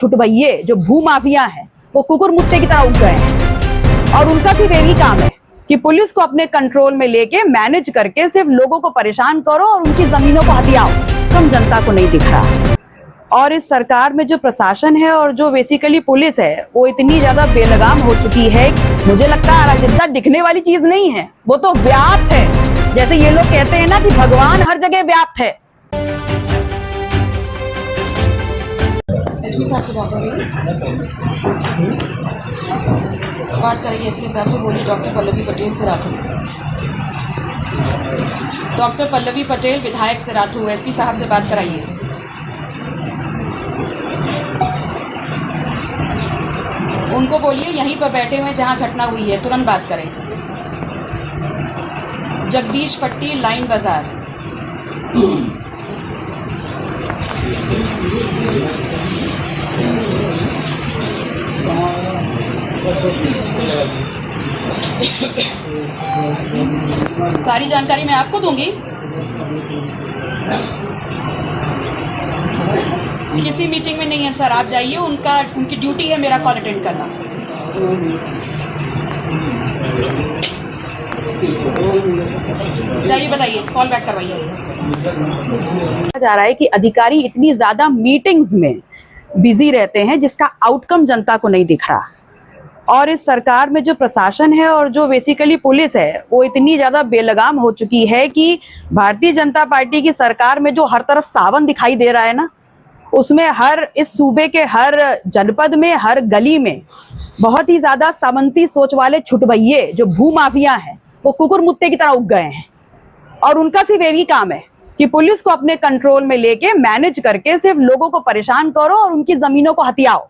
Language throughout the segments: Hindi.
छुटभइये जो भू माफिया हैं वो कुकुर मुत्ते की तरह उग गए हैं और उनका सिर्फ यही काम है कि पुलिस को अपने कंट्रोल में लेके मैनेज करके सिर्फ लोगों को परेशान करो और उनकी जमीनों को हथियाओ। कम जनता को नहीं दिख रहा। और इस सरकार में जो प्रशासन है और जो बेसिकली पुलिस है वो इतनी ज्यादा बेलगाम हो चुकी है, मुझे लगता है अराजकता दिखने वाली चीज नहीं है, वो तो व्याप्त है। जैसे ये लोग कहते हैं ना कि भगवान हर जगह व्याप्त है। एसपी साहब से बात हो रही है, बात करेंगे एसपी साहब से। बोली डॉक्टर पल्लवी पटेल से राठौर। डॉक्टर पल्लवी पटेल विधायक से राठौर, एसपी साहब से बात कराइए। उनको बोलिए यहीं पर बैठे हुए जहां घटना हुई है तुरंत बात करें। जगदीश पट्टी, लाइन बाजार। सारी जानकारी मैं आपको दूंगी। किसी मीटिंग में नहीं है सर, आप जाइए, उनकी ड्यूटी है मेरा कॉल अटेंड करना। जाइए, बताइए, कॉल बैक करवाइए। जा रहा है कि अधिकारी इतनी ज्यादा मीटिंग्स में बिजी रहते हैं जिसका आउटकम जनता को नहीं दिख रहा। और इस सरकार में जो प्रशासन है और जो बेसिकली पुलिस है वो इतनी ज्यादा बेलगाम हो चुकी है कि भारतीय जनता पार्टी की सरकार में जो हर तरफ सावन दिखाई दे रहा है ना, उसमें इस सूबे के हर जनपद में, हर गली में बहुत ही ज्यादा सामंती सोच वाले छुटभइये जो भू माफिया हैं वो कुकुर मुत्ते की तरह उग गए हैं और उनका सिर्फ यही काम है कि पुलिस को अपने कंट्रोल में लेके मैनेज करके सिर्फ लोगों को परेशान करो और उनकी जमीनों को हथियाओ।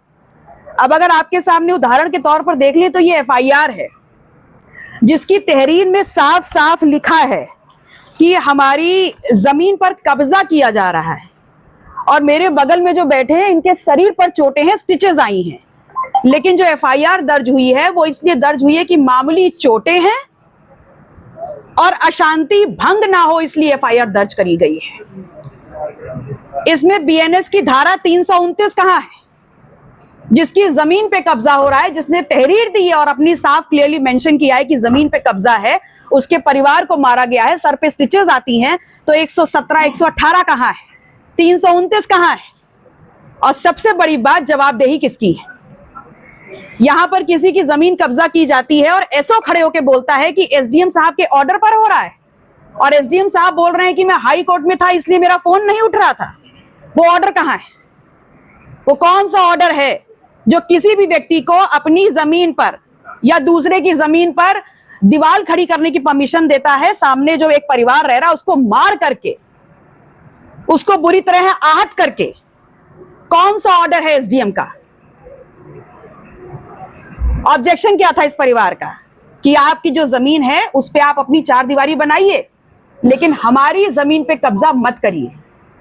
अब अगर आपके सामने उदाहरण के तौर पर देख लें तो ये एफआईआर है जिसकी तहरीर में साफ साफ लिखा है कि हमारी जमीन पर कब्जा किया जा रहा है और मेरे बगल में जो बैठे हैं इनके शरीर पर चोटें हैं, स्टिचेस आई हैं। लेकिन जो एफआईआर दर्ज हुई है वो इसलिए दर्ज हुई है कि मामूली चोटें हैं और अशांति भंग ना हो, इसलिए एफआईआर दर्ज करी गई है। इसमें बीएनएस की धारा 329 कहां है जिसकी जमीन पे कब्जा हो रहा है, जिसने तहरीर दी है और अपनी साफ क्लियरली मेंशन किया है कि जमीन पे कब्जा है, उसके परिवार को मारा गया है, सर पे स्टिचेस आती हैं, तो 117, 118 कहां है, 329 कहां है? और सबसे बड़ी बात, जवाबदेही किसकी है? यहां पर किसी की जमीन कब्जा की जाती है और एसओ खड़े होकर बोलता है कि एसडीएम साहब के ऑर्डर पर हो रहा है और एसडीएम साहब बोल रहे हैं कि मैं हाई कोर्ट में था इसलिए मेरा फोन नहीं उठ रहा था। वो ऑर्डर कहां है? वो कौन सा ऑर्डर है जो किसी भी व्यक्ति को अपनी जमीन पर या दूसरे की जमीन पर दीवार खड़ी करने की परमिशन देता है? सामने जो एक परिवार रह रहा है उसको मार करके, उसको बुरी तरह आहत करके, कौन सा ऑर्डर है एसडीएम का? ऑब्जेक्शन क्या था इस परिवार का कि आपकी जो जमीन है उस पे आप अपनी चार दीवारी बनाइए लेकिन हमारी जमीन पे कब्जा मत करिए।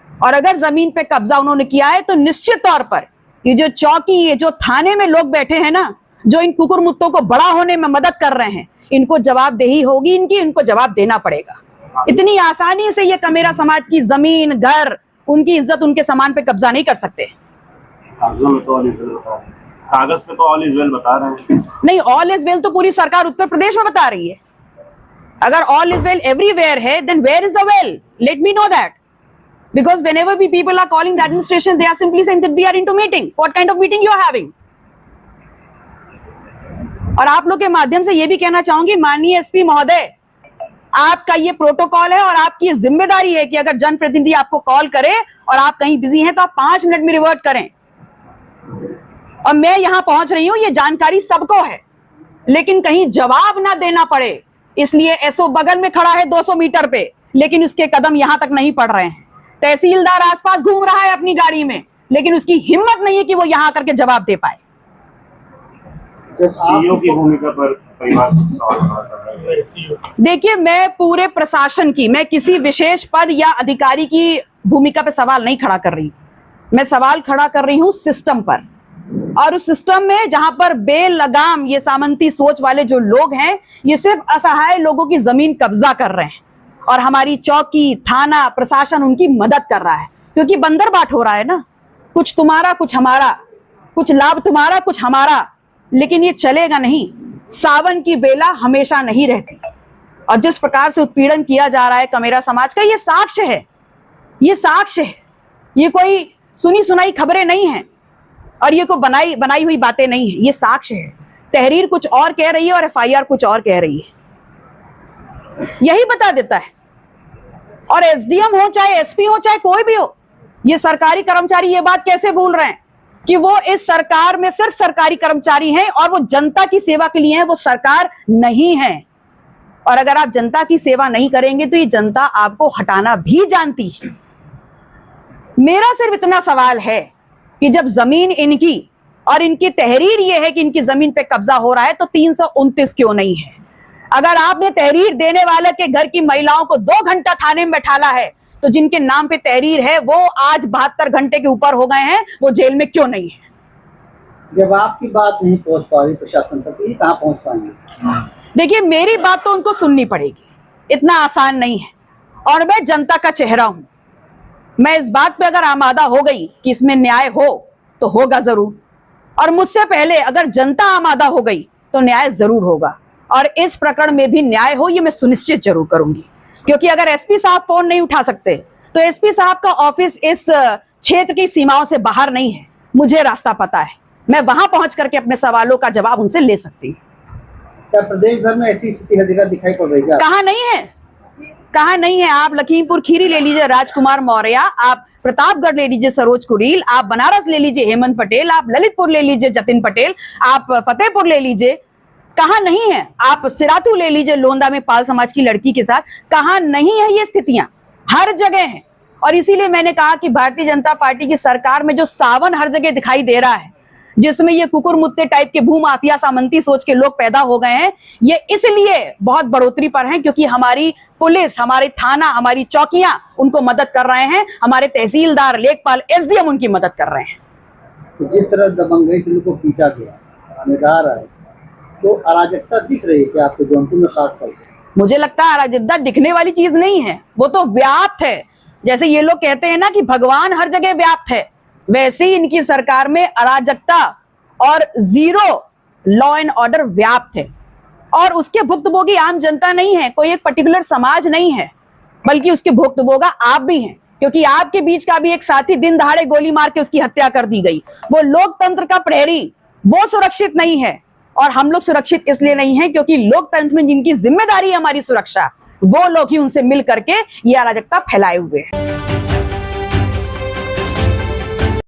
और अगर जमीन पे कब्जा उन्होंने किया है तो निश्चित तौर पर ये जो चौकी, ये जो थाने में लोग बैठे हैं ना, जो इन कुकुर मुत्तों को बड़ा होने में मदद कर रहे हैं, इनको जवाबदेही होगी, इनको जवाब देना पड़ेगा। इतनी आसानी से ये कमेरा समाज की जमीन, घर, उनकी इज्जत, उनके सामान पे कब्जा नहीं कर सकते। कागज पे तो ऑल इज वेल बता रहे हैं। नहीं, ऑल इज वेल तो पूरी सरकार उत्तर प्रदेश में बता रही है। अगर ऑल इज वेल एवरीवेयर है, then where is the well? Let me know that. Because whenever people are calling the administration, they are simply saying that we are into meeting. What kind of meeting you are having? और आप लोग के माध्यम से ये भी कहना चाहूंगी, माननीय एसपी महोदय, आपका ये प्रोटोकॉल है और आपकी जिम्मेदारी है कि अगर जनप्रतिनिधि आपको कॉल करे और आप कहीं बिजी हैं तो आप 5 मिनट में रिवर्ट करें। और मैं यहां पहुंच रही हूं, ये जानकारी सबको है, लेकिन कहीं जवाब ना देना पड़े इसलिए एसओ बगल में खड़ा है 200 मीटर पे, लेकिन उसके कदम यहां तक नहीं पड़ रहे हैं। तहसीलदार आसपास घूम रहा है अपनी गाड़ी में, लेकिन उसकी हिम्मत नहीं है कि वो यहां आकर के जवाब दे पाए। सीईओ की भूमिका पर परिवार देखिए, मैं पूरे प्रशासन की, मैं किसी विशेष पद या अधिकारी की भूमिका पे सवाल नहीं खड़ा कर रही। मैं सवाल खड़ा कर रही हूं सिस्टम पर, और उस सिस्टम में जहां पर बेलगाम ये सामंती सोच वाले जो लोग हैं, ये सिर्फ असहाय लोगों की जमीन कब्जा कर रहे हैं और हमारी चौकी, थाना, प्रशासन उनकी मदद कर रहा है, क्योंकि बंदर बाट हो रहा है ना, कुछ तुम्हारा कुछ हमारा। कुछ लाभ तुम्हारा कुछ हमारा, लेकिन ये चलेगा नहीं। सावन की बेला हमेशा नहीं रहती, और जिस प्रकार से उत्पीड़न किया जा रहा है कमेरा समाज का, ये साक्ष्य है, ये साक्ष्य है। ये कोई सुनी सुनाई खबरें नहीं है, और ये कोई बनाई हुई बातें नहीं है, ये साक्ष्य है। तहरीर कुछ और कह रही है और एफआईआर कुछ और कह रही है, यही बता देता है। और एसडीएम हो चाहे एसपी हो चाहे कोई भी हो, ये सरकारी कर्मचारी ये बात कैसे भूल रहे हैं कि वो इस सरकार में सिर्फ सरकारी कर्मचारी हैं और वो जनता की सेवा के लिए हैं, वो सरकार नहीं है। और अगर आप जनता की सेवा नहीं करेंगे तो ये जनता आपको हटाना भी जानती है। मेरा सिर्फ इतना सवाल है कि जब जमीन इनकी और इनकी तहरीर ये है कि इनकी जमीन पे कब्जा हो रहा है, तो 329 क्यों नहीं है? अगर आपने तहरीर देने वाले के घर की महिलाओं को 2 घंटा थाने में बैठाला है, तो जिनके नाम पे तहरीर है वो आज 72 घंटे के ऊपर हो गए हैं, वो जेल में क्यों नहीं है? जब आपकी बात नहीं पहुंच पा रही प्रशासन तक, ये कहां पहुंच पाएंगे? देखिए, मेरी बात तो उनको सुननी पड़ेगी, इतना आसान नहीं है। और मैं जनता का चेहरा हूं, मैं इस बात पे अगर आमादा हो गई कि इसमें न्याय हो तो होगा जरूर, और मुझसे पहले अगर जनता आमादा हो गई तो न्याय जरूर होगा। और इस प्रकरण में भी न्याय हो, ये मैं सुनिश्चित जरूर करूंगी। क्योंकि अगर एसपी साहब फोन नहीं उठा सकते तो एसपी साहब का ऑफिस इस क्षेत्र की सीमाओं से बाहर नहीं है, मुझे रास्ता पता है, मैं वहां पहुंच करके अपने सवालों का जवाब उनसे ले सकती हूँ। क्या प्रदेश भर में ऐसी स्थिति हर जगह दिखाई पड़ रही है? कहाँ नहीं है, कहाँ नहीं है? आप लखीमपुर खीरी ले लीजिए राजकुमार मौर्य, आप प्रतापगढ़ ले लीजिए सरोज कुरील, आप बनारस ले लीजिए हेमंत पटेल, आप ललितपुर ले लीजिए जतिन पटेल, आप फतेहपुर ले लीजिए, कहाँ नहीं है? आप सिराथू ले लीजिए लोंदा में पाल समाज की लड़की के साथ, कहाँ नहीं है? ये स्थितियां हर जगह हैं। और इसीलिए मैंने कहा कि भारतीय जनता पार्टी की सरकार में जो सावन हर जगह दिखाई दे रहा है, जिसमें ये कुकुर मुत्ते टाइप के भूमाफिया सामंती सोच के लोग पैदा हो गए हैं, ये इसलिए बहुत बढ़ोतरी पर हैं क्योंकि हमारी पुलिस, हमारे थाना, हमारी चौकियां उनको मदद कर रहे हैं, हमारे तहसीलदार, लेखपाल, एसडीएम उनकी मदद कर रहे हैं। तो जिस तरह दबंगई से लोगों को पीटा गया, निगार आए, तो अराजकता दिख रही है कि आपको जौनपुर में खास करके? मुझे लगता है अराजकता दिखने वाली चीज नहीं है, वो तो व्याप्त है। जैसे ये लोग कहते हैं ना कि भगवान हर जगह व्याप्त है, वैसे ही इनकी सरकार में अराजकता और जीरो लॉ एंड ऑर्डर व्याप्त है। और उसके भुक्तभोगी आम जनता नहीं है, कोई एक पर्टिकुलर समाज नहीं है, बल्कि उसके भुक्तभोगा आप भी हैं। क्योंकि आपके बीच का भी एक साथी दिन दहाड़े गोली मार के उसकी हत्या कर दी गई। वो लोकतंत्र का प्रहरी, वो सुरक्षित नहीं है। और हम लोग सुरक्षित इसलिए नहीं है क्योंकि लोकतंत्र में जिनकी जिम्मेदारी है हमारी सुरक्षा, वो लोग ही उनसे मिल करके ये अराजकता फैलाए हुए हैं।